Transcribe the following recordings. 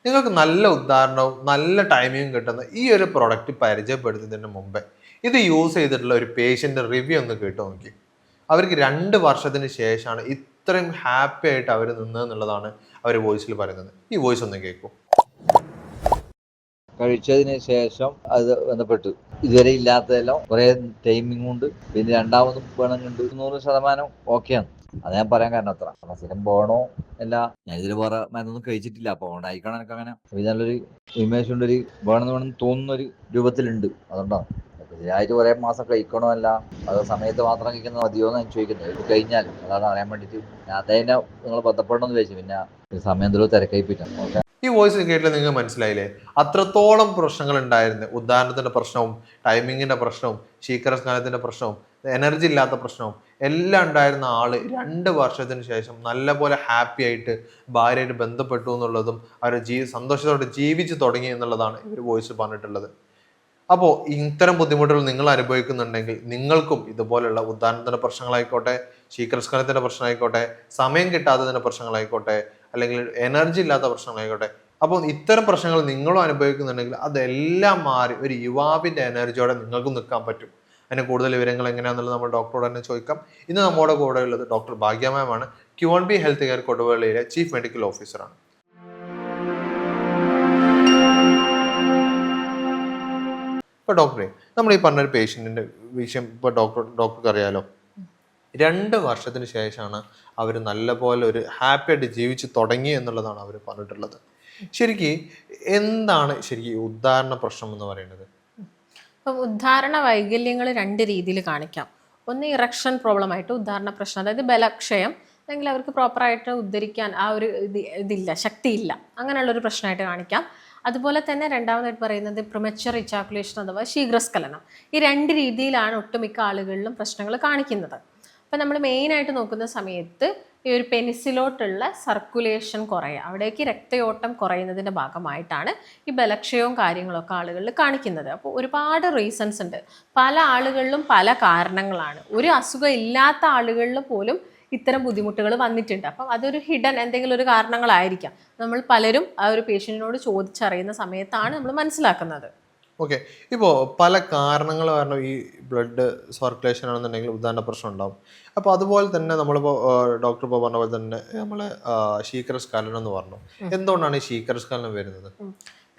നിങ്ങൾക്ക് നല്ല ഉദാഹരണവും നല്ല ടൈമിങ്ങും കിട്ടുന്ന ഈ ഒരു പ്രൊഡക്റ്റ് പരിചയപ്പെടുത്തുന്നതിന് മുമ്പേ ഇത് യൂസ് ചെയ്തിട്ടുള്ള ഒരു പേഷ്യൻ്റെ റിവ്യൂ ഒന്ന് കേട്ട് നോക്കി. അവർക്ക് 2 വർഷത്തിന് ശേഷമാണ് ഇത്രയും ഹാപ്പി ആയിട്ട് അവർ നിന്നതെന്നുള്ളതാണ് അവർ വോയിസിൽ പറയുന്നത്. ഈ വോയിസ് ഒന്ന് കേൾക്കൂ. കഴിച്ചതിന് ശേഷം അത് ബന്ധപ്പെട്ടു. ഇതുവരെ ഇല്ലാത്തതെല്ലാം കുറെ ടൈമിംഗ് കൊണ്ട് പിന്നെ രണ്ടാമതും വേണമെന്നുണ്ട്. 100% ഓക്കെയാണ്. അത് ഞാൻ പറയാൻ കാരണം അത്ര സ്ഥിരം പോകണോ അല്ല, ഞാൻ ഇതിൽ വേറെ മരുന്നൊന്നും കഴിച്ചിട്ടില്ല. അപ്പൊ ഉണ്ടായിക്കണം എനിക്ക് അങ്ങനെ നല്ലൊരു ഇമേജ് ഉണ്ട്, ഒരു വേണമെന്ന് തോന്നുന്ന ഒരു രൂപത്തിലുണ്ട്. അതുകൊണ്ടാണ് ഇതിനായിട്ട് കുറെ മാസം കഴിക്കണോ അല്ല, അത് സമയത്ത് മാത്രം കഴിക്കുന്നത് മതിയോ എന്ന് ഞാൻ ചോദിക്കുന്നത്. ഇത് കഴിഞ്ഞാൽ അതാണ് അറിയാൻ വേണ്ടിയിട്ട് ഞാൻ അതേനെ നിങ്ങൾ ബന്ധപ്പെടണമെന്ന് ചോദിച്ചു. പിന്നെ സമയം എന്തെങ്കിലും തിരക്കായി പോയിട്ടാണ്. ഈ വോയിസ് കേട്ടില്ല നിങ്ങൾക്ക് മനസ്സിലായില്ലേ? അത്രത്തോളം പ്രശ്നങ്ങൾ ഉണ്ടായിരുന്നു. ഉദാഹരണത്തിന്റെ പ്രശ്നവും ടൈമിങ്ങിന്റെ പ്രശ്നവും ശീഘ്രസ്നാനത്തിന്റെ പ്രശ്നവും എനർജി ഇല്ലാത്ത പ്രശ്നവും എല്ലാം ഉണ്ടായിരുന്ന ആള് 2 വർഷത്തിന് ശേഷം നല്ലപോലെ ഹാപ്പി ആയിട്ട് ഭാര്യയായിട്ട് ബന്ധപ്പെട്ടു എന്നുള്ളതും അവർ സന്തോഷത്തോടെ ജീവിച്ചു തുടങ്ങി എന്നുള്ളതാണ് ഇവർ വോയിസ് പറഞ്ഞിട്ടുള്ളത്. അപ്പോൾ ഇത്തരം ബുദ്ധിമുട്ടുകൾ നിങ്ങൾ അനുഭവിക്കുന്നുണ്ടെങ്കിൽ നിങ്ങൾക്കും ഇതുപോലുള്ള ഉദാഹരണത്തിന്റെ പ്രശ്നങ്ങളായിക്കോട്ടെ, ശീഘ്രസ്ഖലനത്തിന്റെ പ്രശ്നമായിക്കോട്ടെ, സമയം കിട്ടാത്തതിന്റെ പ്രശ്നങ്ങളായിക്കോട്ടെ, അല്ലെങ്കിൽ എനർജി ഇല്ലാത്ത പ്രശ്നങ്ങളായിക്കോട്ടെ, അപ്പോൾ ഇത്തരം പ്രശ്നങ്ങൾ നിങ്ങളും അനുഭവിക്കുന്നുണ്ടെങ്കിൽ അതെല്ലാം മാറി ഒരു യുവാവിന്റെ എനർജിയോടെ നിങ്ങൾക്ക് നിൽക്കാൻ പറ്റും. അതിന് കൂടുതൽ വിവരങ്ങൾ എങ്ങനെയാണെന്നുള്ളത് നമ്മൾ ഡോക്ടറോട് തന്നെ ചോദിക്കാം. ഇന്ന് നമ്മുടെ കൂടെ ഉള്ളത് ഡോക്ടർ ഭാഗ്യമാമാണ്. Q1B ഹെൽത്ത് കെയർ കൊടുവള്ളിയിലെ ചീഫ് മെഡിക്കൽ ഓഫീസറാണ്. ഇപ്പോൾ ഡോക്ടറെ, നമ്മൾ ഈ പറഞ്ഞൊരു പേഷ്യൻറ്റിൻ്റെ വിഷയം ഇപ്പോൾ ഡോക്ടർക്ക് അറിയാലോ. 2 വർഷത്തിന് ശേഷമാണ് അവർ നല്ലപോലെ ഒരു ഹാപ്പി ആയിട്ട് ജീവിച്ച് തുടങ്ങി എന്നുള്ളതാണ് അവർ പറഞ്ഞിട്ടുള്ളത്. ശരിക്കും എന്താണ് ശരിക്കും ഉദാഹരണ പ്രശ്നം എന്ന് പറയുന്നത്? അപ്പം ഉദാഹരണ വൈകല്യങ്ങൾ 2 രീതിയിൽ കാണിക്കാം. ഒന്ന് ഇറക്ഷൻ പ്രോബ്ലം ആയിട്ട് ഉദാഹരണ പ്രശ്നം, അതായത് ബലക്ഷയം, അല്ലെങ്കിൽ അവർക്ക് പ്രോപ്പറായിട്ട് ഉദ്ധരിക്കാൻ ആ ഒരു ഇതില്ല, ശക്തിയില്ല, അങ്ങനെയുള്ളൊരു പ്രശ്നമായിട്ട് കാണിക്കാം. അതുപോലെ തന്നെ രണ്ടാമതായിട്ട് പറയുന്നത് പ്രിമച്വർ ഇജാക്കുലേഷൻ അഥവാ ശീഘ്രസ്ഖലനം. ഈ 2 രീതിയിലാണ് ഒട്ടുമിക്ക ആളുകളിലും പ്രശ്നങ്ങൾ കാണിക്കുന്നത്. അപ്പം നമ്മൾ മെയിനായിട്ട് നോക്കുന്ന സമയത്ത് ഈ ഒരു പെനിസിലോട്ടുള്ള സർക്കുലേഷൻ കുറയുക, അവിടേക്ക് രക്തയോട്ടം കുറയുന്നതിൻ്റെ ഭാഗമായിട്ടാണ് ഈ ബലക്ഷയവും കാര്യങ്ങളൊക്കെ ആളുകളിൽ കാണിക്കുന്നത്. അപ്പോൾ ഒരുപാട് റീസൺസ് ഉണ്ട്. പല ആളുകളിലും പല കാരണങ്ങളാണ്. ഒരു അസുഖം ഇല്ലാത്ത ആളുകളിൽ പോലും ഇത്തരം ബുദ്ധിമുട്ടുകൾ വന്നിട്ടുണ്ട്. അപ്പം അതൊരു ഹിഡൻ എന്തെങ്കിലും ഒരു കാരണങ്ങളായിരിക്കാം. നമ്മൾ പലരും ആ ഒരു പേഷ്യൻറ്റിനോട് ചോദിച്ചറിയുന്ന സമയത്താണ് നമ്മൾ മനസ്സിലാക്കുന്നത്. ഓക്കെ, ഇപ്പോൾ പല കാരണങ്ങൾ കാരണം ഈ ബ്ലഡ് സർക്കുലേഷൻ ആണെന്നുണ്ടെങ്കിൽ ഉദാഹരണ പ്രശ്നം ഉണ്ടാവും. അപ്പോൾ അതുപോലെ തന്നെ നമ്മളിപ്പോൾ ഡോക്ടർ ഇപ്പോൾ പറഞ്ഞ പോലെ തന്നെ നമ്മൾ ശീഘ്രസ്ഖലനം എന്ന് പറഞ്ഞു. എന്തുകൊണ്ടാണ് ഈ ശീഘ്രസ്ഖലനം വരുന്നത്?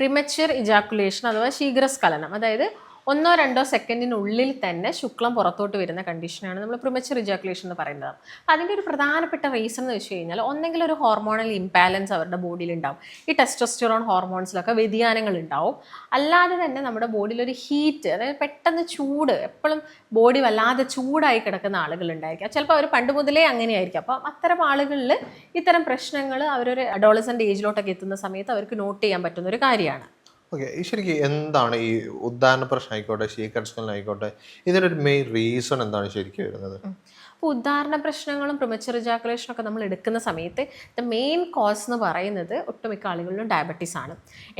പ്രിമച്വർ ഇജാക്കുലേഷൻ അഥവാ ശീഘ്രസ്ഖലനം, അതായത് 1-2 സെക്കൻഡിനുള്ളിൽ തന്നെ ശുക്ലം പുറത്തോട്ട് വരുന്ന കണ്ടീഷനാണ് നമ്മൾ പ്രിമച്വർ ഇജാക്കുലേഷൻ എന്ന് പറയുന്നത്. അതിൻ്റെ ഒരു പ്രധാനപ്പെട്ട റീസൺ എന്ന് വെച്ച് കഴിഞ്ഞാൽ ഒന്നെങ്കിലും ഒരു ഹോർമോണൽ ഇംബാലൻസ് അവരുടെ ബോഡിയിൽ ഉണ്ടാവും. ഈ ടെസ്റ്റോസ്റ്ററോൺ ഹോർമോൺസിലൊക്കെ വ്യതിയാനങ്ങൾ ഉണ്ടാവും. അല്ലാതെ തന്നെ നമ്മുടെ ബോഡിയിൽ ഒരു ഹീറ്റ്, അതായത് പെട്ടെന്ന് ചൂട്, എപ്പോഴും ബോഡി വല്ലാതെ ചൂടായി കിടക്കുന്ന ആളുകൾ ഉണ്ടായിരിക്കാം. ചിലപ്പോൾ അവർ പണ്ട് മുതലേ അങ്ങനെയായിരിക്കും. അപ്പം അത്തരം ആളുകളിൽ ഇത്തരം പ്രശ്നങ്ങൾ അവരൊരു അഡോളസെൻ്റ് ഏജിലോട്ടൊക്കെ എത്തുന്ന സമയത്ത് അവർക്ക് നോട്ട് ചെയ്യാൻ പറ്റുന്ന ഒരു കാര്യമാണ്. ഓക്കെ, ശരിക്കും എന്താണ് ഈ ഉദാഹരണ പ്രശ്നം ആയിക്കോട്ടെ, ശീഘ്രസ്ഖലനം ആയിക്കോട്ടെ, ഇതിനൊരു മെയിൻ റീസൺ എന്താണ് ശരിക്കും വരുന്നത്? അപ്പോൾ ഉദാഹരണ പ്രശ്നങ്ങളും പ്രിമച്വർ ഇജാക്കുലേഷനും ഒക്കെ നമ്മൾ എടുക്കുന്ന സമയത്ത് ദ മെയിൻ കോസ് എന്ന് പറയുന്നത് ഒട്ടുമിക്ക ആളുകളിലും ഡയബറ്റീസ് ആണ്.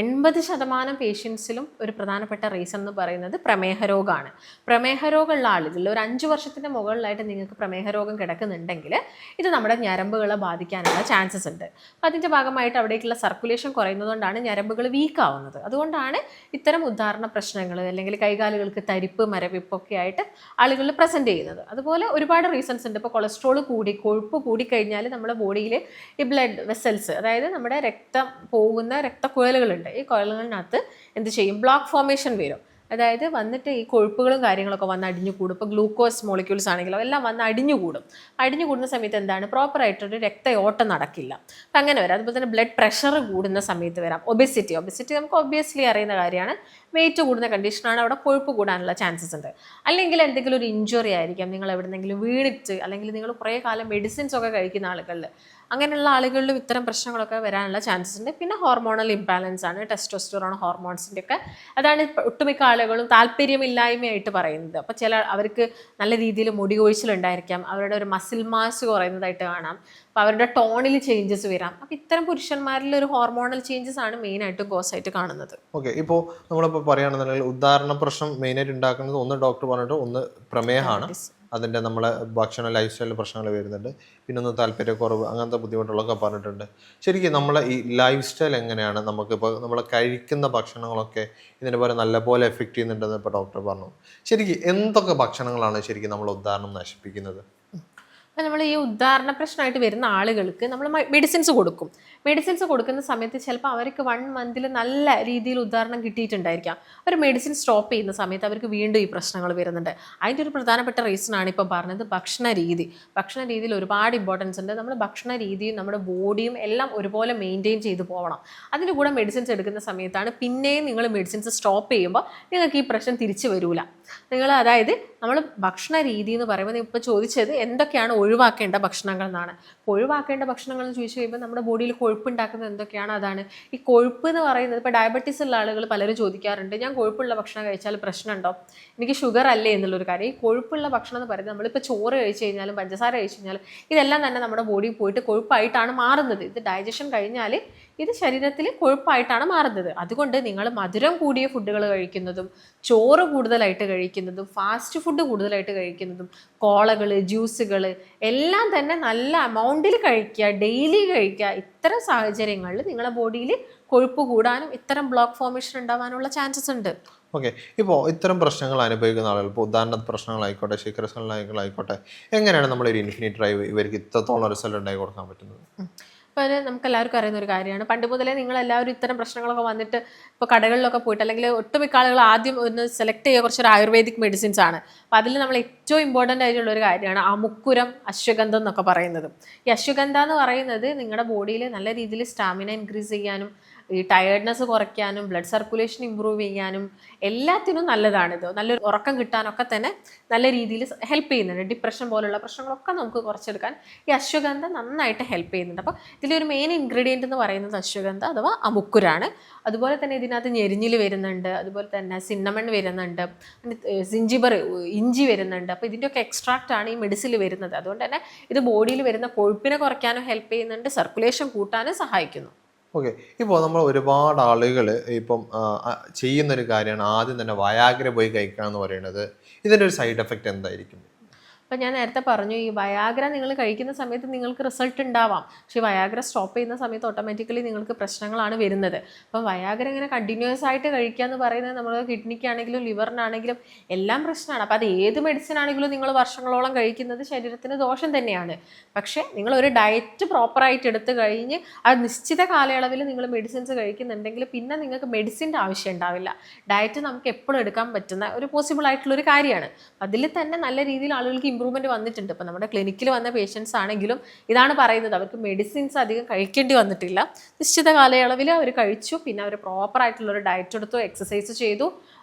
80% പേഷ്യൻസിലും ഒരു പ്രധാനപ്പെട്ട റീസൺ എന്ന് പറയുന്നത് പ്രമേഹ രോഗമാണ്. പ്രമേഹ രോഗമുള്ള ആളുകളിൽ ഒരു 5 വർഷത്തിൻ്റെ മുകളിലായിട്ട് നിങ്ങൾക്ക് പ്രമേഹ രോഗം കിടക്കുന്നുണ്ടെങ്കിൽ ഇത് നമ്മുടെ ഞരമ്പുകളെ ബാധിക്കാനുള്ള ചാൻസസ് ഉണ്ട്. അപ്പോൾ അതിൻ്റെ ഭാഗമായിട്ട് അവിടേക്കുള്ള സർക്കുലേഷൻ കുറയുന്നതുകൊണ്ടാണ് ഞരമ്പുകൾ വീക്ക് ആവുന്നത്. അതുകൊണ്ടാണ് ഇത്തരം ഉദാഹരണ പ്രശ്നങ്ങൾ, അല്ലെങ്കിൽ കൈകാലുകൾക്ക് തരിപ്പ്, മരവിപ്പൊക്കെ ആയിട്ട് ആളുകളിൽ പ്രസൻറ്റ് ചെയ്യുന്നത്. അതുപോലെ ഒരുപാട് റീസൺസ് ഉണ്ട്. ഇപ്പോൾ കൊളസ്ട്രോൾ കൂടി, കൊഴുപ്പ് കൂടിക്കഴിഞ്ഞാൽ നമ്മുടെ ബോഡിയിൽ ഈ ബ്ലഡ് വെസൽസ്, അതായത് നമ്മുടെ രക്തം പോകുന്ന രക്തക്കുഴലുകളുണ്ട്, ഈ കുഴലുകളിനകത്ത് എന്ത് ചെയ്യും, ബ്ലോക്ക് ഫോർമേഷൻ വരും. അതായത് വന്നിട്ട് ഈ കൊഴുപ്പുകളും കാര്യങ്ങളൊക്കെ വന്ന് അടിഞ്ഞു കൂടും. ഇപ്പോൾ ഗ്ലൂക്കോസ് മോളിക്യൂൾസ് ആണെങ്കിലും എല്ലാം വന്ന് അടിഞ്ഞു കൂടും. അടിഞ്ഞു കൂടുന്ന സമയത്ത് എന്താണ്, പ്രോപ്പറായിട്ടൊരു രക്തയോട്ടം നടക്കില്ല. അപ്പം അങ്ങനെ വരാം. അതുപോലെ തന്നെ ബ്ലഡ് പ്രഷർ കൂടുന്ന സമയത്ത് വരാം. ഒബെസിറ്റി നമുക്ക് ഒബ്വിയസ്ലി അറിയുന്ന കാര്യമാണ്. വെയിറ്റ് കൂടുന്ന കണ്ടീഷനാണ്, അവിടെ കൊഴുപ്പ് കൂടാനുള്ള ചാൻസസ് ഉണ്ട്. അല്ലെങ്കിൽ എന്തെങ്കിലും ഒരു ഇഞ്ചുറി ആയിരിക്കാം, നിങ്ങൾ എവിടെന്നെങ്കിലും വീണിട്ട്, അല്ലെങ്കിൽ നിങ്ങൾ കുറേ കാലം മെഡിസിൻസ് ഒക്കെ കഴിക്കുന്ന ആളുകളിൽ, അങ്ങനെയുള്ള ആളുകളിലും ഇത്തരം പ്രശ്നങ്ങളൊക്കെ വരാനുള്ള ചാൻസസ് ഉണ്ട്. പിന്നെ ഹോർമോണൽ ഇംബാലൻസ് ആണ്, ടെസ്റ്റോസ്റ്ററോൺ ഹോർമോൺസിൻ്റെ ഒക്കെ. അതാണ് ഒട്ടുമിക്ക ആളുകളും താല്പര്യമില്ലായ്മയായിട്ട് പറയുന്നത്. അപ്പോൾ അവർക്ക് നല്ല രീതിയിൽ മുടി കൊഴിച്ചിലുണ്ടായിരിക്കാം, അവരുടെ ഒരു മസിൽ മാസ് കുറയുന്നതായിട്ട് കാണാം, അപ്പോൾ അവരുടെ ടോണിൽ ചേഞ്ചസ് വരാം. അപ്പോൾ ഇത്തരം പുരുഷന്മാരിൽ ഒരു ഹോർമോണൽ ചേഞ്ചസ് ആണ് മെയിനായിട്ട് കോസായിട്ട് കാണുന്നത്. ഓക്കെ, ഇപ്പോൾ നമ്മളിപ്പോൾ പറയുകയാണെന്നുണ്ടെങ്കിൽ ഉദാഹരണ പ്രശ്നം മെയിനായിട്ട് ഉണ്ടാക്കുന്നത് ഒന്ന് ഡോക്ടർ പറഞ്ഞിട്ട് ഒന്ന് പ്രമേഹമാണ്, അതിൻ്റെ നമ്മളെ ഭക്ഷണ ലൈഫ് സ്റ്റൈലിൽ പ്രശ്നങ്ങൾ വരുന്നുണ്ട്, പിന്നെ ഒന്ന് താല്പര്യക്കുറവ്, അങ്ങനത്തെ ബുദ്ധിമുട്ടുകളൊക്കെ പറഞ്ഞിട്ടുണ്ട്. ശരിക്കും നമ്മളെ ഈ ലൈഫ് സ്റ്റൈൽ എങ്ങനെയാണ് നമുക്കിപ്പോൾ നമ്മൾ കഴിക്കുന്ന ഭക്ഷണങ്ങളൊക്കെ ഇതിനെ പോലെ നല്ലപോലെ എഫക്റ്റ് ചെയ്യുന്നുണ്ടെന്ന് ഇപ്പോൾ ഡോക്ടർ പറഞ്ഞു. ശരിക്കും എന്തൊക്കെ ഭക്ഷണങ്ങളാണ് ശരിക്കും നമ്മൾ ഉദാഹരണം നശിപ്പിക്കുന്നത്? അപ്പം നമ്മൾ ഈ ഉദാഹരണ പ്രശ്നമായിട്ട് വരുന്ന ആളുകൾക്ക് നമ്മൾ മെഡിസിൻസ് കൊടുക്കും. മെഡിസിൻസ് കൊടുക്കുന്ന സമയത്ത് ചിലപ്പോൾ അവർക്ക് 1 മന്തിൽ നല്ല രീതിയിൽ ഉദാഹരണം കിട്ടിയിട്ടുണ്ടായിരിക്കാം. അവർ മെഡിസിൻ സ്റ്റോപ്പ് ചെയ്യുന്ന സമയത്ത് അവർക്ക് വീണ്ടും ഈ പ്രശ്നങ്ങൾ വരുന്നുണ്ട്. അതിൻ്റെ ഒരു പ്രധാനപ്പെട്ട റീസണാണ് ഇപ്പം പറഞ്ഞത് ഭക്ഷണ രീതി. ഭക്ഷണ രീതിയിൽ ഒരുപാട് ഇമ്പോർട്ടൻസ് ഉണ്ട്. നമ്മൾ ഭക്ഷണ രീതിയും നമ്മുടെ ബോഡിയും എല്ലാം ഒരുപോലെ മെയിൻറ്റെയിൻ ചെയ്ത് പോകണം. അതിൻ്റെ കൂടെ മെഡിസിൻസ് എടുക്കുന്ന സമയത്താണ് പിന്നെയും നിങ്ങൾ മെഡിസിൻസ് സ്റ്റോപ്പ് ചെയ്യുമ്പോൾ നിങ്ങൾക്ക് ഈ പ്രശ്നം തിരിച്ചു വരില്ല. നിങ്ങൾ അതായത് നമ്മൾ ഭക്ഷണ രീതി എന്ന് പറയുമ്പോൾ ഇപ്പോൾ ചോദിച്ചത് എന്തൊക്കെയാണ് ഒഴിവാക്കേണ്ട ഭക്ഷണങ്ങൾ എന്നാണ്. ഒഴിവാക്കേണ്ട ഭക്ഷണങ്ങൾ എന്ന് ചോദിച്ചു കഴിയുമ്പോൾ നമ്മുടെ ബോഡിയിൽ കൊഴുപ്പ് ഉണ്ടാക്കുന്നത് എന്തൊക്കെയാണ് അതാണ്. ഈ കൊഴുപ്പ് എന്ന് പറയുന്നത് ഇപ്പോൾ ഡയബറ്റീസ് ഉള്ള ആളുകൾ പലരും ചോദിക്കാറുണ്ട്, ഞാൻ കൊഴുപ്പുള്ള ഭക്ഷണം കഴിച്ചാൽ പ്രശ്നമുണ്ടോ, എനിക്ക് ഷുഗർ അല്ലേ എന്നുള്ളൊരു കാര്യം. ഈ കൊഴുപ്പുള്ള ഭക്ഷണം എന്ന് പറയുന്നത് നമ്മളിപ്പോൾ ചോറ് കഴിച്ച് കഴിഞ്ഞാലും പഞ്ചസാര കഴിച്ച് കഴിഞ്ഞാലും ഇതെല്ലാം തന്നെ നമ്മുടെ ബോഡിയിൽ പോയിട്ട് കൊഴുപ്പായിട്ടാണ് മാറുന്നത്. ഇത് ഡൈജഷൻ കഴിഞ്ഞാൽ ഇത് ശരീരത്തിൽ കൊഴുപ്പായിട്ടാണ് മാറുന്നത്. അതുകൊണ്ട് നിങ്ങൾ മധുരം കൂടിയ ഫുഡുകൾ കഴിക്കുന്നതും ചോറ് കൂടുതലായിട്ട് കഴിക്കുന്നതും ഫാസ്റ്റ് ഫുഡ് കൂടുതലായിട്ട് കഴിക്കുന്നതും കോളകൾ, ജ്യൂസുകൾ എല്ലാം തന്നെ നല്ല എമൗണ്ടിൽ കഴിക്കുക, ഡെയിലി കഴിക്കുക. ഇത്തരം സാഹചര്യങ്ങളിൽ നിങ്ങളുടെ ബോഡിയിൽ കൊഴുപ്പ് കൂടാനും ഇത്തരം ബ്ലോക്ക് ഫോർമേഷൻ ഉണ്ടാവാനുള്ള ചാൻസസ് ഉണ്ട്. ഓക്കെ, ഇപ്പോൾ ഇത്തരം പ്രശ്നങ്ങൾ അനുഭവിക്കുന്ന ആളുകൾ, ഇപ്പോൾ ഉദാഹരണ പ്രശ്നങ്ങളായിക്കോട്ടെ, ശീഘ്രസ്ഖലനങ്ങളായിക്കോട്ടെ, എങ്ങനെയാണ് നമ്മളൊരു ഇൻഫിനിറ്റ് ഡ്രൈവ് ഇവർക്ക് ഇത്രത്തോളം റിസൾട്ട് ഉണ്ടാക്കി കൊടുക്കാൻ പറ്റുന്നത്? അപ്പോൾ നമുക്ക് എല്ലാവർക്കും അറിയുന്ന ഒരു കാര്യമാണ്, പണ്ട് മുതലേ നിങ്ങളെല്ലാവരും ഇത്തരം പ്രശ്നങ്ങളൊക്കെ വന്നിട്ട് ഇപ്പോൾ കടകളിലൊക്കെ പോയിട്ട് അല്ലെങ്കിൽ ഒട്ടുമിക്ക ആളുകൾ ആദ്യം ഒന്ന് സെലക്ട് ചെയ്യുക കുറച്ചൊരു ആയുർവേദിക് മെഡിസിൻസ് ആണ്. അപ്പോൾ അതിൽ നമ്മൾ ഏറ്റവും ഇമ്പോർട്ടൻ്റ് ആയിട്ടുള്ള ഒരു കാര്യമാണ് അമുക്കുരം, അശ്വഗന്ധം എന്നൊക്കെ പറയുന്നത്. ഈ അശ്വഗന്ധ എന്ന് പറയുന്നത് നിങ്ങളുടെ ബോഡിയിൽ നല്ല രീതിയിൽ സ്റ്റാമിന ഇൻക്രീസ് ചെയ്യാനും ഈ ടയേർഡ്നെസ് കുറയ്ക്കാനും ബ്ലഡ് സർക്കുലേഷൻ ഇമ്പ്രൂവ് ചെയ്യാനും എല്ലാത്തിനും നല്ലതാണിത്. നല്ലൊരു ഉറക്കം കിട്ടാനൊക്കെ തന്നെ നല്ല രീതിയിൽ ഹെൽപ്പ് ചെയ്യുന്നുണ്ട്. ഡിപ്രഷൻ പോലുള്ള പ്രശ്നങ്ങളൊക്കെ നമുക്ക് കുറച്ചെടുക്കാൻ ഈ അശ്വഗന്ധ നന്നായിട്ട് ഹെൽപ്പ് ചെയ്യുന്നുണ്ട്. അപ്പോൾ ഇതിലൊരു മെയിൻ ഇൻഗ്രീഡിയൻ്റ് എന്ന് പറയുന്നത് അശ്വഗന്ധ അഥവാ അമുക്കുരാണ്. അതുപോലെ തന്നെ ഇതിനകത്ത് ഞെരിഞ്ഞിൽ വരുന്നുണ്ട്, അതുപോലെ തന്നെ സിന്നമൺ വരുന്നുണ്ട്, സിഞ്ചിബർ ഇഞ്ചി വരുന്നുണ്ട്. അപ്പോൾ ഇതിൻ്റെയൊക്കെ എക്സ്ട്രാക്റ്റ് ആണ് ഈ മെഡിസിനിൽ വരുന്നത്. അതുകൊണ്ട് തന്നെ ഇത് ബോഡിയിൽ വരുന്ന കൊഴുപ്പിനെ കുറയ്ക്കാനും ഹെൽപ്പ് ചെയ്യുന്നുണ്ട്, സർക്കുലേഷൻ കൂട്ടാനും സഹായിക്കുന്നു. ഓക്കെ, ഇപ്പോൾ നമ്മൾ ഒരുപാട് ആളുകൾ ഇപ്പം ചെയ്യുന്നൊരു കാര്യമാണ് ആദ്യം തന്നെ വയാഗ്ര പോയി കഴിക്കുക എന്ന് പറയുന്നത്. ഇതിൻ്റെ ഒരു സൈഡ് എഫക്റ്റ് എന്തായിരിക്കും? അപ്പം ഞാൻ നേരത്തെ പറഞ്ഞു, ഈ വയാഗ്ര നിങ്ങൾ കഴിക്കുന്ന സമയത്ത് നിങ്ങൾക്ക് റിസൾട്ട് ഉണ്ടാവാം, പക്ഷേ വയാഗ്ര സ്റ്റോപ്പ് ചെയ്യുന്ന സമയത്ത് ഓട്ടോമാറ്റിക്കലി നിങ്ങൾക്ക് പ്രശ്നങ്ങളാണ് വരുന്നത്. അപ്പം വയാഗ്ര ഇങ്ങനെ കണ്ടിന്യൂസ് ആയിട്ട് കഴിക്കുക എന്ന് പറയുന്നത് നമ്മുടെ കിഡ്നിക്കാണെങ്കിലും ലിവറിനാണെങ്കിലും എല്ലാം പ്രശ്നമാണ്. അപ്പോൾ അത് ഏത് മെഡിസിൻ ആണെങ്കിലും നിങ്ങൾ വർഷങ്ങളോളം കഴിക്കുന്നത് ശരീരത്തിന് ദോഷം തന്നെയാണ്. പക്ഷേ നിങ്ങളൊരു ഡയറ്റ് പ്രോപ്പറായിട്ട് എടുത്ത് കഴിഞ്ഞ് അത് നിശ്ചിത കാലയളവിൽ നിങ്ങൾ മെഡിസിൻസ് കഴിക്കുന്നുണ്ടെങ്കിൽ പിന്നെ നിങ്ങൾക്ക് മെഡിസിൻ്റെ ആവശ്യം ഉണ്ടാവില്ല. ഡയറ്റ് നമുക്ക് എപ്പോഴും എടുക്കാൻ പറ്റുന്ന ഒരു പോസിബിൾ ആയിട്ടുള്ളൊരു കാര്യമാണ്. അതിൽ തന്നെ നല്ല രീതിയിൽ ആളുകൾക്ക് ഇമ്പ്രൂവ്മെൻറ്റ് വന്നിട്ടുണ്ട്. ഇപ്പം നമ്മുടെ ക്ലിനിക്കിൽ വന്ന പേഷ്യൻസ് ആണെങ്കിലും ഇതാണ് പറയുന്നത്, അവർക്ക് മെഡിസിൻസ് അധികം കഴിക്കേണ്ടി വന്നിട്ടില്ല. നിശ്ചിത കാലയളവിൽ അവർ കഴിച്ചു, പിന്നെ അവർ പ്രോപ്പറായിട്ടുള്ളൊരു ഡയറ്റ് എടുത്തു, എക്സസൈസ് ചെയ്തു,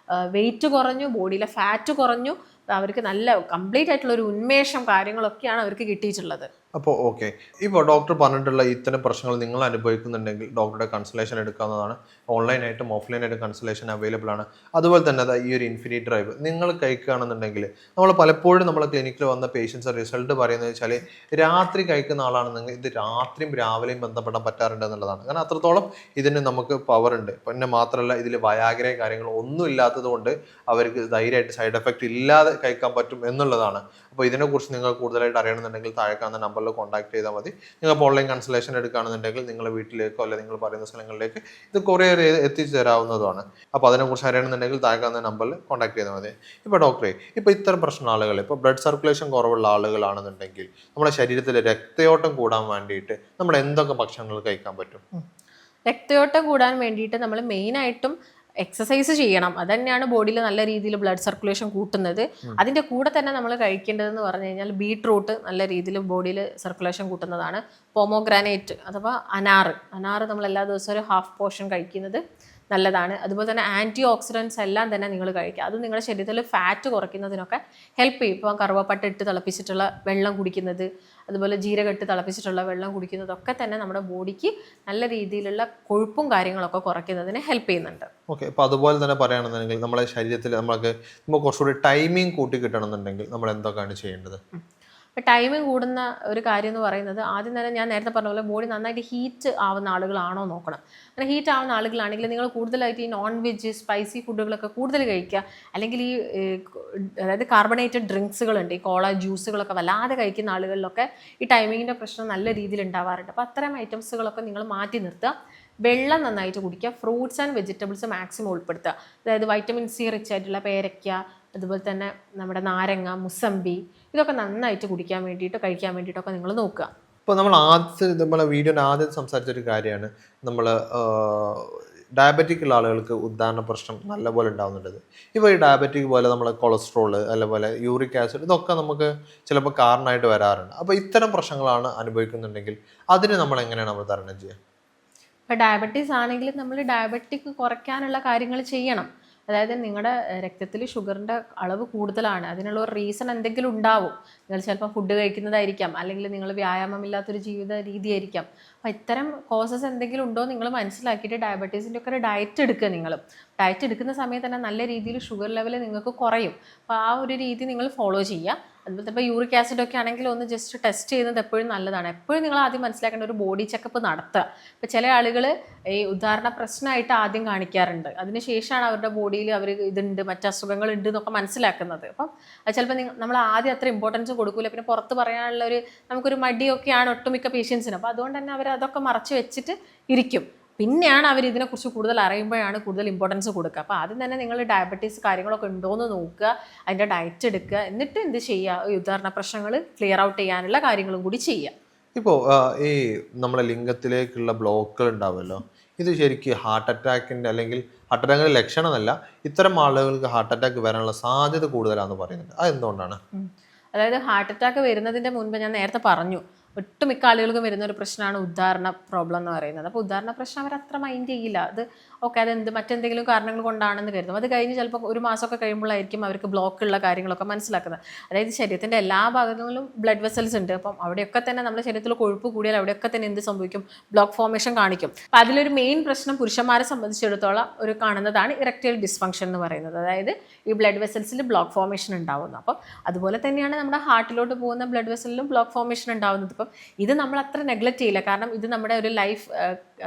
വെയിറ്റ് കുറഞ്ഞു, ബോഡിയിലെ ഫാറ്റ് കുറഞ്ഞു, അവർക്ക് നല്ല കംപ്ലീറ്റ് ആയിട്ടുള്ള ഒരു ഉന്മേഷം കാര്യങ്ങളൊക്കെയാണ് അവർക്ക് കിട്ടിയിട്ടുള്ളത്. അപ്പോൾ ഓക്കെ, ഇപ്പോൾ ഡോക്ടർ പറഞ്ഞിട്ടുള്ള ഇത്തരം പ്രശ്നങ്ങൾ നിങ്ങൾ അനുഭവിക്കുന്നുണ്ടെങ്കിൽ ഡോക്ടറുടെ കൺസൾട്ടേഷൻ എടുക്കാവുന്നതാണ്. ഓൺലൈനായിട്ടും ഓഫ്ലൈനായിട്ടും കൺസൾട്ടേഷൻ അവൈലബിൾ ആണ്. അതുപോലെ തന്നെ ഈ ഒരു ഇൻഫിനിറ്റ് ഡ്രൈവ് നിങ്ങൾ കഴിക്കുകയാണെന്നുണ്ടെങ്കിൽ, നമ്മൾ പലപ്പോഴും നമ്മളെ ക്ലിനിക്കിൽ വന്ന പേഷ്യൻസ് റിസൾട്ട് പറയുന്നത് വെച്ചാൽ രാത്രി കഴിക്കുന്ന ആളാണെന്നെങ്കിൽ ഇത് രാത്രിയും രാവിലെയും ബന്ധപ്പെടാൻ പറ്റാറുണ്ട് എന്നുള്ളതാണ്. കാരണം അത്രത്തോളം ഇതിന് നമുക്ക് പവർ ഉണ്ട്. പിന്നെ മാത്രമല്ല ഇതിൽ വയാഗ്ര കാര്യങ്ങൾ ഒന്നും ഇല്ലാത്തത് കൊണ്ട് അവർക്ക് ധൈര്യമായിട്ട് സൈഡ് എഫക്റ്റ് ഇല്ലാതെ കഴിക്കാൻ പറ്റും എന്നുള്ളതാണ്. അപ്പോൾ ഇതിനെക്കുറിച്ച് നിങ്ങൾ കൂടുതലായിട്ട് അറിയണമെന്നുണ്ടെങ്കിൽ താഴെ കാണുന്ന നമ്പറിൽ കോൺടാക്ട് ചെയ്താൽ മതി. നിങ്ങൾക്ക് ഓൺലൈൻ കൺസൾട്ടേഷൻ എടുക്കുകയാണെന്നുണ്ടെങ്കിൽ നിങ്ങളുടെ വീട്ടിലേക്കോ അല്ലെങ്കിൽ നിങ്ങൾ പറയുന്ന സ്ഥലങ്ങളിലേക്ക് ഇത് കൊറിയർ എത്തിച്ചു തരാവുന്നതാണ്. അപ്പോൾ അതിനെക്കുറിച്ച് അറിയണമെന്നുണ്ടെങ്കിൽ താഴെ കാണുന്ന നമ്പറിൽ കോൺടാക്ട് ചെയ്താൽ മതി. ഇപ്പോൾ ഡോക്ടറെ, ഇപ്പോൾ ഇത്തരം പ്രശ്നമുള്ള ആളുകൾ, ഇപ്പോൾ ബ്ലഡ് സർക്കുലേഷൻ കുറവുള്ള ആളുകളാണെന്നുണ്ടെങ്കിൽ നമ്മുടെ ശരീരത്തിൽ രക്തയോട്ടം കൂടാൻ വേണ്ടിയിട്ട് നമ്മൾ എന്തൊക്കെ ഭക്ഷണങ്ങൾ കഴിക്കാൻ പറ്റും? രക്തയോട്ടം കൂടാൻ വേണ്ടിയിട്ട് നമ്മൾ മെയിനായിട്ടും എക്സസൈസ് ചെയ്യണം. അത് തന്നെയാണ് ബോഡിയിൽ നല്ല രീതിയിൽ ബ്ലഡ് സർക്കുലേഷൻ കൂട്ടുന്നത്. അതിൻ്റെ കൂടെ തന്നെ നമ്മൾ കഴിക്കേണ്ടതെന്ന് പറഞ്ഞു കഴിഞ്ഞാൽ ബീട്രൂട്ട് നല്ല രീതിയിൽ ബോഡിയിൽ സർക്കുലേഷൻ കൂട്ടുന്നതാണ്. പോമോഗ്രാനേറ്റ് അഥവാ അനാറ് നമ്മൾ എല്ലാ ദിവസവും ഒരു ഹാഫ് പോർഷൻ കഴിക്കുന്നത് നല്ലതാണ്. അതുപോലെ തന്നെ ആൻറ്റി ഓക്സിഡൻസ് എല്ലാം തന്നെ നിങ്ങൾ കഴിക്കുക. അത് നിങ്ങളുടെ ശരീരത്തിൽ ഫാറ്റ് കുറയ്ക്കുന്നതിനൊക്കെ ഹെൽപ്പ് ചെയ്യും. ഇപ്പോൾ കറുവപ്പട്ട ഇട്ട് തിളപ്പിച്ചിട്ടുള്ള വെള്ളം കുടിക്കുന്നത്, അതുപോലെ ജീരകം ഇട്ട് തിളപ്പിച്ചിട്ടുള്ള വെള്ളം കുടിക്കുന്നതൊക്കെ തന്നെ നമ്മുടെ ബോഡിക്ക് നല്ല രീതിയിലുള്ള കൊഴുപ്പും കാര്യങ്ങളൊക്കെ കുറയ്ക്കുന്നതിന് ഹെൽപ്പ് ചെയ്യുന്നുണ്ട്. ഓക്കെ, അപ്പോൾ അതുപോലെ തന്നെ പറയുകയാണെന്നുണ്ടെങ്കിൽ നമ്മുടെ ശരീരത്തിൽ നമുക്ക് കുറച്ചുകൂടി ടൈമിങ് കൂട്ടി കിട്ടണമെന്നുണ്ടെങ്കിൽ നമ്മൾ എന്തൊക്കെയാണ് ചെയ്യേണ്ടത്? ഇപ്പോൾ ടൈമിങ് കൂടുന്ന ഒരു കാര്യം എന്ന് പറയുന്നത് ആദ്യം തന്നെ ഞാൻ നേരത്തെ പറഞ്ഞ പോലെ ബോഡി നന്നായിട്ട് ഹീറ്റ് ആവുന്ന ആളുകളാണോ നോക്കണം. അങ്ങനെ ഹീറ്റ് ആവുന്ന ആളുകളാണെങ്കിൽ നിങ്ങൾ കൂടുതലായിട്ട് ഈ നോൺ വെജ് സ്പൈസി ഫുഡുകളൊക്കെ കൂടുതൽ കഴിക്കുക, അല്ലെങ്കിൽ ഈ അതായത് കാർബണേറ്റഡ് ഡ്രിങ്ക്സുകളുണ്ട്, ഈ കോള ജ്യൂസുകളൊക്കെ വല്ലാതെ കഴിക്കുന്ന ആളുകളിലൊക്കെ ഈ ടൈമിങ്ങിൻ്റെ പ്രശ്നം നല്ല രീതിയിൽ ഉണ്ടാവാറുണ്ട്. അപ്പോൾ അത്തരം ഐറ്റംസുകളൊക്കെ നിങ്ങൾ മാറ്റി നിർത്തുക. വെള്ളം നന്നായിട്ട് കുടിക്കുക. ഫ്രൂട്ട്സ് ആൻഡ് വെജിറ്റബിൾസ് മാക്സിമം ഉൾപ്പെടുത്തുക. അതായത് വൈറ്റമിൻ സി റിച്ച് ആയിട്ടുള്ള പേരയ്ക്ക, അതുപോലെ തന്നെ നമ്മുടെ നാരങ്ങ, മുസമ്പി, ഇതൊക്കെ നന്നായിട്ട് കുടിക്കാൻ വേണ്ടിയിട്ട് കഴിക്കാൻ വേണ്ടിയിട്ടൊക്കെ നിങ്ങൾ നോക്കുക. ഇപ്പോൾ നമ്മൾ നമ്മളെ വീഡിയോൻ്റെ ആദ്യം സംസാരിച്ചൊരു കാര്യമാണ് നമ്മൾ ഡയബറ്റിക് ഉള്ള ആളുകൾക്ക് ഉദാഹരണ പ്രശ്നം നല്ലപോലെ ഉണ്ടാകുന്നുണ്ട്. ഇപ്പോൾ ഈ ഡയബറ്റിക് പോലെ നമ്മൾ കൊളസ്ട്രോൾ അതുപോലെ യൂറിക് ആസിഡ് ഇതൊക്കെ നമുക്ക് ചിലപ്പോൾ കാരണമായിട്ട് വരാറുണ്ട്. അപ്പോൾ ഇത്തരം പ്രശ്നങ്ങളാണ് അനുഭവിക്കുന്നുണ്ടെങ്കിൽ അതിന് നമ്മൾ എങ്ങനെയാണ് നമ്മൾ തരണം ചെയ്യുക? ഇപ്പോൾ ഡയബറ്റീസ് ആണെങ്കിൽ നമ്മൾ ഡയബറ്റിക് കുറയ്ക്കാനുള്ള കാര്യങ്ങൾ ചെയ്യണം. അതായത് നിങ്ങളുടെ രക്തത്തിൽ ഷുഗറിൻ്റെ അളവ് കൂടുതലാണ്, അതിനുള്ള ഒരു റീസൺ എന്തെങ്കിലും ഉണ്ടാവും. നിങ്ങൾ ചിലപ്പോൾ ഫുഡ് കഴിക്കുന്നതായിരിക്കാം, അല്ലെങ്കിൽ നിങ്ങൾ വ്യായാമമില്ലാത്തൊരു ജീവിത രീതിയായിരിക്കാം. അപ്പോൾ ഇത്തരം കോസസ് എന്തെങ്കിലും ഉണ്ടോ നിങ്ങൾ മനസ്സിലാക്കിയിട്ട് ഡയബറ്റീസിൻ്റെ ഒക്കെ ഒരു ഡയറ്റ് എടുക്കുക. നിങ്ങൾ ഡയറ്റ് എടുക്കുന്ന സമയത്ത് തന്നെ നല്ല രീതിയിൽ ഷുഗർ ലെവൽ നിങ്ങൾക്ക് കുറയും. അപ്പോൾ ആ ഒരു രീതി നിങ്ങൾ ഫോളോ ചെയ്യുക. അതുപോലെ ഇപ്പോൾ യൂറിക് ആസിഡ് ഒക്കെ ആണെങ്കിൽ ഒന്ന് ജസ്റ്റ് ടെസ്റ്റ് ചെയ്യുന്നത് എപ്പോഴും നല്ലതാണ്. എപ്പോഴും നിങ്ങൾ ആദ്യം മനസ്സിലാക്കേണ്ട ഒരു ബോഡി ചെക്കപ്പ് നടത്തുക. ഇപ്പോൾ ചില ആളുകൾ ഈ ഉദാഹരണ പ്രശ്നമായിട്ട് ആദ്യം കാണിക്കാറുണ്ട്, അതിനുശേഷമാണ് അവരുടെ ബോഡിയിൽ അവർ ഇതുണ്ട് മറ്റ് അസുഖങ്ങളുണ്ട് എന്നൊക്കെ മനസ്സിലാക്കുന്നത്. അപ്പം അത് ചിലപ്പോൾ നമ്മൾ ആദ്യം അത്ര ഇമ്പോർട്ടൻസ് കൊടുക്കില്ല, പിന്നെ പുറത്ത് പറയാനുള്ള നമുക്കൊരു മടിയൊക്കെയാണ് ഒട്ടുമിക്ക പേഷ്യൻസിന്. അപ്പോൾ അതുകൊണ്ട് തന്നെ അവർ അതൊക്കെ മറച്ച് വെച്ചിട്ട് ഇരിക്കും. പിന്നെയാണ് അവർ ഇതിനെക്കുറിച്ച് കൂടുതൽ അറിയുമ്പോഴാണ് കൂടുതൽ ഇമ്പോർട്ടൻസ് കൊടുക്കുക. അപ്പോൾ ആദ്യം തന്നെ നിങ്ങൾ ഡയബറ്റീസ് കാര്യങ്ങളൊക്കെ ഉണ്ടോയെന്ന് നോക്കുക, അതിൻ്റെ ഡയറ്റ് എടുക്കുക, എന്നിട്ട് എന്ത് ചെയ്യുക, ഈ ഉദാഹരണ പ്രശ്നങ്ങൾ ക്ലിയർ ഔട്ട് ചെയ്യാനുള്ള കാര്യങ്ങളും കൂടി ചെയ്യുക. ഇപ്പോൾ ഈ നമ്മളെ ലിംഗത്തിലേക്കുള്ള ബ്ലോക്കുകൾ ഉണ്ടാവുമല്ലോ, ഇത് ശരിക്കും ഹാർട്ട് അറ്റാക്കിൻ്റെ അല്ലെങ്കിൽ ഹാർട്ട് അറ്റാക്കിൻ്റെ ലക്ഷണമല്ല, ഇത്തരം ആളുകൾക്ക് ഹാർട്ട് അറ്റാക്ക് വരാനുള്ള സാധ്യത കൂടുതലാണെന്ന് പറയുന്നുണ്ട്. അത് എന്തുകൊണ്ടാണ്? അതായത് ഹാർട്ട് അറ്റാക്ക് വരുന്നതിൻ്റെ മുൻപ് ഞാൻ നേരത്തെ പറഞ്ഞു, ഒട്ടുമിക്ക ആളുകൾക്കും വരുന്ന ഒരു പ്രശ്നമാണ് ഉദാഹരണ പ്രോബ്ലം എന്ന് പറയുന്നത്. അപ്പോൾ ഉദാഹരണ പ്രശ്നം അവർ അത്ര മൈൻഡ് ചെയ്യില്ല. അത് ഓക്കെ, അതെന്ത് മറ്റെന്തെങ്കിലും കാരണങ്ങൾ കൊണ്ടാണെന്ന് കരുതും. അത് കഴിഞ്ഞ് ചിലപ്പോൾ ഒരു മാസമൊക്കെ കഴിയുമ്പോഴായിരിക്കും അവർക്ക് ബ്ലോക്കുള്ള കാര്യങ്ങളൊക്കെ മനസ്സിലാക്കുന്നത്. അതായത് ശരീരത്തിൻ്റെ എല്ലാ ഭാഗങ്ങളിലും ബ്ലഡ് വെസൽസ് ഉണ്ട്. അപ്പം അവിടെയൊക്കെ തന്നെ നമ്മുടെ ശരീരത്തിൽ കൊഴുപ്പ് കൂടിയാൽ അവിടെയൊക്കെ തന്നെ എന്ത് സംഭവിക്കും, ബ്ലോക്ക് ഫോർമേഷൻ കാണിക്കും. അപ്പോൾ അതിലൊരു മെയിൻ പ്രശ്നം പുരുഷന്മാരെ സംബന്ധിച്ചിടത്തോളം ഒരു കാണുന്നതാണ് ഇറക്ടൈൽ ഡിസ്ഫങ്ഷൻ എന്ന് പറയുന്നത്. അതായത് ഈ ബ്ലഡ് വെസൽസിൽ ബ്ലോക്ക് ഫോർമേഷൻ ഉണ്ടാവുന്നു. അപ്പം അതുപോലെ തന്നെയാണ് നമ്മുടെ ഹാർട്ടിലോട്ട് പോകുന്ന ബ്ലഡ് വെസലിലും ബ്ലോക്ക് ഫോർമേഷൻ ഉണ്ടാവുന്നത്. ഇപ്പം ഇത് നമ്മൾ അത്ര നെഗ്ലക്റ്റ് ചെയ്യില്ല, കാരണം ഇത് നമ്മുടെ ഒരു ലൈഫ്,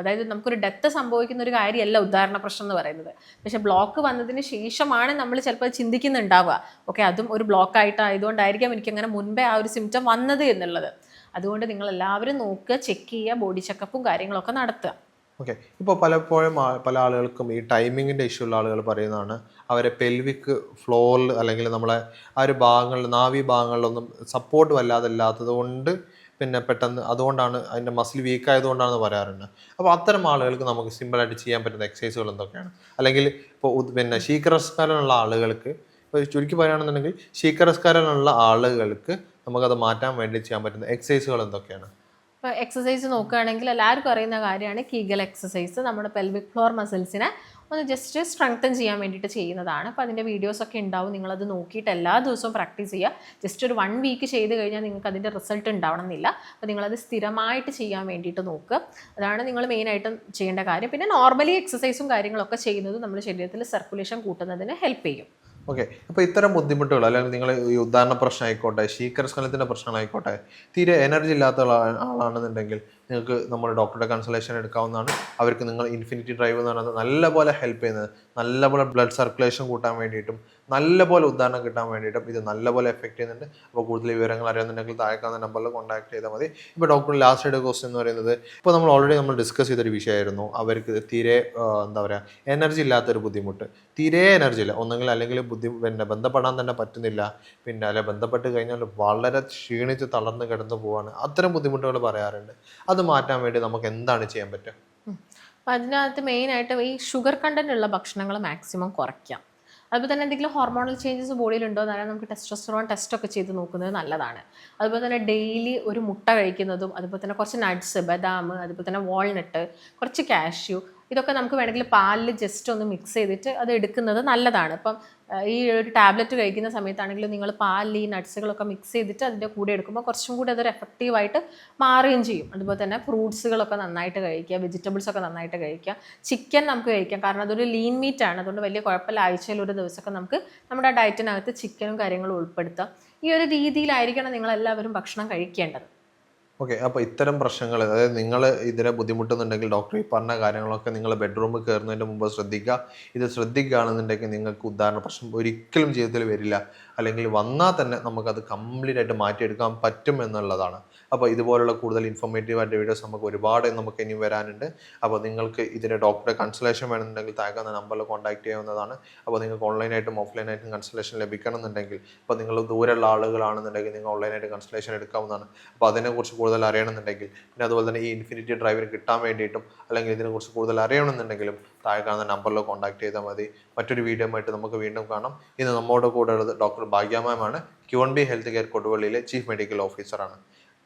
അതായത് നമുക്കൊരു ഡെത്ത് സംഭവിക്കുന്ന ഒരു കാര്യമല്ല ഉദാഹരണ പ്രശ്നം എന്ന് പറയുന്നത്. പക്ഷെ ബ്ലോക്ക് വന്നതിന് ശേഷമാണ് നമ്മൾ ചിലപ്പോൾ ചിന്തിക്കുന്നുണ്ടാവുക, ഓക്കെ അതും ഒരു ബ്ലോക്ക് ആയതുകൊണ്ടായിരിക്കാം എനിക്കങ്ങനെ മുൻപേ ആ ഒരു സിംറ്റം വന്നത് എന്നുള്ളത്. അതുകൊണ്ട് നിങ്ങൾ എല്ലാവരും നോക്കുക, ചെക്ക് ചെയ്യുക, ബോഡി ചെക്കപ്പും കാര്യങ്ങളൊക്കെ നടത്തുക. ഓക്കെ, ഇപ്പോൾ പലപ്പോഴും പല ആളുകൾക്കും ഈ ടൈമിങ്ങിൻ്റെ ഇഷ്യൂ ഉള്ള ആളുകൾ പറയുന്നതാണ് അവരെ പെൽവിക് ഫ്ലോറിൽ അല്ലെങ്കിൽ നമ്മളെ ആ ഒരു ഭാഗങ്ങളിൽ നാവി ഭാഗങ്ങളിലൊന്നും സപ്പോർട്ട് വല്ലാതില്ലാത്തത് കൊണ്ട് പിന്നെ പെട്ടെന്ന് അതുകൊണ്ടാണ് അതിൻ്റെ മസിൽ വീക്ക് ആയതുകൊണ്ടാണെന്ന് പറയാറുണ്ട്. അപ്പോൾ അത്തരം ആളുകൾക്ക് നമുക്ക് സിമ്പിളായിട്ട് ചെയ്യാൻ പറ്റുന്ന എക്സസൈസുകൾ എന്തൊക്കെയാണ്? അല്ലെങ്കിൽ ഇപ്പോൾ പിന്നെ ശീഘ്രസ്കാരമുള്ള ആളുകൾക്ക്, ഇപ്പോൾ ചുരുക്കി പറയുകയാണെന്നുണ്ടെങ്കിൽ ശീഘ്രസ്കാരമുള്ള ആളുകൾക്ക് നമുക്കത് മാറ്റാൻ വേണ്ടി ചെയ്യാൻ പറ്റുന്ന എക്സസൈസുകൾ എന്തൊക്കെയാണ്? ഇപ്പോൾ എക്സസൈസ് നോക്കുകയാണെങ്കിൽ എല്ലാവർക്കും അറിയുന്ന കാര്യമാണ് കീഗൽ എക്സസൈസ്. നമ്മുടെ പെൽവിക് ഫ്ലോർ മസിൽസിനെ ഒന്ന് ജസ്റ്റ് സ്ട്രെങ്തൻ ചെയ്യാൻ വേണ്ടിയിട്ട് ചെയ്യുന്നതാണ്. അപ്പോൾ അതിൻ്റെ വീഡിയോസൊക്കെ ഉണ്ടാവും, നിങ്ങളത് നോക്കിയിട്ട് എല്ലാ ദിവസവും പ്രാക്ടീസ് ചെയ്യുക. ജസ്റ്റ് ഒരു 1 വീക്ക് ചെയ്ത് കഴിഞ്ഞാൽ നിങ്ങൾക്ക് അതിൻ്റെ റിസൾട്ട് ഉണ്ടാവണം എന്നില്ല. അപ്പോൾ നിങ്ങളത് സ്ഥിരമായിട്ട് ചെയ്യാൻ വേണ്ടിയിട്ട് നോക്കുക. അതാണ് നിങ്ങൾ മെയിനായിട്ടും ചെയ്യേണ്ട കാര്യം. പിന്നെ നോർമലി എക്സസൈസും കാര്യങ്ങളൊക്കെ ചെയ്യുന്നത് നമ്മുടെ ശരീരത്തിൽ സർക്കുലേഷൻ കൂട്ടുന്നതിന് ഹെൽപ്പ് ചെയ്യും. ഓക്കെ, അപ്പോൾ ഇത്തരം ബുദ്ധിമുട്ടുകൾ അല്ലെങ്കിൽ നിങ്ങൾ ഈ ഉദാഹരണ പ്രശ്നം ആയിക്കോട്ടെ, ശീഘ്രസ്ഖലനത്തിൻ്റെ പ്രശ്നങ്ങളായിക്കോട്ടെ, തീരെ എനർജി ഇല്ലാത്ത ആളാണെന്നുണ്ടെങ്കിൽ നിങ്ങൾക്ക് നമ്മുടെ ഡോക്ടറുടെ കൺസൾട്ടേഷൻ എടുക്കാവുന്നതാണ്. അവർക്ക് നിങ്ങൾ ഇൻഫിനിറ്റി ഡ്രൈവ് എന്ന് പറയുന്നത് നല്ലപോലെ ഹെൽപ്പ് ചെയ്യുന്നത്, നല്ലപോലെ ബ്ലഡ് സർക്കുലേഷൻ കൂട്ടാൻ വേണ്ടിയിട്ടും നല്ലപോലെ ഉദാഹരണം കിട്ടാൻ വേണ്ടിയിട്ടും ഇത് നല്ലപോലെ എഫക്റ്റ് ചെയ്യുന്നുണ്ട്. അപ്പോൾ കൂടുതൽ വിവരങ്ങൾ അറിയാമെന്നുണ്ടെങ്കിൽ താഴെക്കാവുന്ന നമ്പറിൽ കോൺടാക്ട് ചെയ്താൽ മതി. ഇപ്പോൾ ഡോക്ടർ ലാസ്റ്റ് ആയിട്ട് ക്വസ്റ്റ്യൻ എന്ന് പറയുന്നത്, ഇപ്പോൾ നമ്മൾ ഓൾറെഡി ഡിസ്കസ് ചെയ്തൊരു വിഷയമായിരുന്നു, അവർക്ക് തീരെ എന്താ പറയുക എനർജി ഇല്ലാത്തൊരു ബുദ്ധിമുട്ട്, തീരെ എനർജി ഇല്ല, ഒന്നെങ്കിൽ അല്ലെങ്കിൽ പിന്നെ ബന്ധപ്പെടാൻ തന്നെ പറ്റുന്നില്ല, പിന്നെ അല്ലെ ബന്ധപ്പെട്ട് കഴിഞ്ഞാൽ വളരെ ക്ഷീണിച്ച് തളർന്ന് കിടന്നു പോവാണ്, അത്തരം ബുദ്ധിമുട്ടുകൾ പറയാറുണ്ട്. അത് മാറ്റാൻ വേണ്ടി നമുക്ക് എന്താണ് ചെയ്യാൻ പറ്റുക? അപ്പോൾ അതിനകത്ത് മെയിനായിട്ട് ഈ ഷുഗർ കണ്ടന്റ് ഉള്ള ഭക്ഷണങ്ങൾ മാക്സിമം കുറയ്ക്കാം. അതുപോലെ തന്നെ എന്തെങ്കിലും ഹോർമോണൽ ചേഞ്ചസ് ബോഡിയിലുണ്ടോ എന്ന് അറിയാൻ നമുക്ക് ടെസ്റ്റോസ്റ്ററോൺ ടെസ്റ്റൊക്കെ ചെയ്ത് നോക്കുന്നത് നല്ലതാണ്. അതുപോലെ തന്നെ ഡെയിലി ഒരു മുട്ട കഴിക്കുന്നതും, അതുപോലെ തന്നെ കുറച്ച് നട്ട്സ്, ബദാം, അതുപോലെ തന്നെ വാൾനട്ട്, കുറച്ച് കാഷ്യൂ, ഇതൊക്കെ നമുക്ക് വേണമെങ്കിൽ പാലിൽ ജസ്റ്റ് ഒന്ന് മിക്സ് ചെയ്തിട്ട് അത് എടുക്കുന്നത് നല്ലതാണ്. ഇപ്പം ഈ ഒരു ടാബ്ലറ്റ് കഴിക്കുന്ന സമയത്താണെങ്കിലും നിങ്ങൾ പാലിൽ ഈ നട്ട്സുകളൊക്കെ മിക്സ് ചെയ്തിട്ട് അതിൻ്റെ കൂടെ എടുക്കുമ്പോൾ കുറച്ചും കൂടി അതൊരു എഫക്റ്റീവായിട്ട് മാറുകയും ചെയ്യും. അതുപോലെ തന്നെ ഫ്രൂട്ട്സുകളൊക്കെ നന്നായിട്ട് കഴിക്കുക, വെജിറ്റബിൾസ് ഒക്കെ നന്നായിട്ട് കഴിക്കുക. ചിക്കൻ നമുക്ക് കഴിക്കാം, കാരണം അതൊരു ലീൻ മീറ്റ് ആണ്, അതുകൊണ്ട് വലിയ കുഴപ്പമില്ല. ആഴ്ചയിൽ ഒരു ദിവസമൊക്കെ നമുക്ക് നമ്മുടെ ഡയറ്റിനകത്ത് ചിക്കനും കാര്യങ്ങളും ഉൾപ്പെടുത്താം. ഈ ഒരു രീതിയിലായിരിക്കണം നിങ്ങളെല്ലാവരും ഭക്ഷണം കഴിക്കേണ്ടത്. ഓക്കെ, അപ്പോൾ ഇത്തരം പ്രശ്നങ്ങൾ, അതായത് നിങ്ങൾ ഇതിനെ ബുദ്ധിമുട്ടുന്നുണ്ടെങ്കിൽ ഡോക്ടർ ഈ പറഞ്ഞ കാര്യങ്ങളൊക്കെ നിങ്ങൾ ബെഡ്റൂമിൽ കയറുന്നതിന് മുമ്പ് ശ്രദ്ധിക്കുക. ഇത് ശ്രദ്ധിക്കുകയാണെന്നുണ്ടെങ്കിൽ നിങ്ങൾക്ക് ഉദാഹരണ പ്രശ്നം ഒരിക്കലും ജീവിതത്തിൽ വരില്ല, അല്ലെങ്കിൽ വന്നാൽ തന്നെ നമുക്കത് കംപ്ലീറ്റ് ആയിട്ട് മാറ്റിയെടുക്കാൻ പറ്റും എന്നുള്ളതാണ്. അപ്പോൾ ഇതുപോലുള്ള കൂടുതൽ ഇൻഫോർമേറ്റീവായിട്ട് വീഡിയോസ് നമുക്ക് ഇനി വരാനുണ്ട്. അപ്പോൾ നിങ്ങൾക്ക് ഇതിൻ്റെ ഡോക്ടറെ കൺസൾട്ടേഷൻ വേണമെന്നുണ്ടെങ്കിൽ താഴെ നമ്പറിൽ കോൺടാക്ട് ചെയ്യാവുന്നതാണ്. അപ്പോൾ നിങ്ങൾക്ക് ഓൺലൈനായിട്ടും ഓഫ്ലൈനായിട്ടും കൺസൾട്ടേഷൻ ലഭിക്കണമെന്നുണ്ടെങ്കിൽ, ഇപ്പോൾ നിങ്ങൾ ദൂരെയുള്ള ആളുകളാണെന്നുണ്ടെങ്കിൽ നിങ്ങൾ ഓൺലൈനായിട്ട് കൺസൾട്ടേഷൻ എടുക്കാവുന്നതാണ്. അപ്പോൾ അതിനെക്കുറിച്ച് കൂടുതൽ അറിയണമെന്നുണ്ടെങ്കിൽ, പിന്നെ അതുപോലെ തന്നെ ഈ ഇൻഫിനിറ്റി ഡ്രൈവിന് കിട്ടാൻ വേണ്ടിയിട്ടും അല്ലെങ്കിൽ ഇതിനെക്കുറിച്ച് കൂടുതൽ അറിയണമെന്നുണ്ടെങ്കിലും താഴെ കാണുന്ന നമ്പറിൽ കോൺടാക്ട് ചെയ്താൽ മതി. മറ്റൊരു വീഡിയോ ആയിട്ട് നമുക്ക് വീണ്ടും കാണാം. ഇന്ന് നമ്മോട് കൂടെ ഉള്ളത് ഡോക്ടർ ഭാഗ്യ മാം ആണ്. Q&B ഹെൽത്ത് കെയർ കൊടുവള്ളിയിലെ ചീഫ് മെഡിക്കൽ ഓഫീസറാണ്.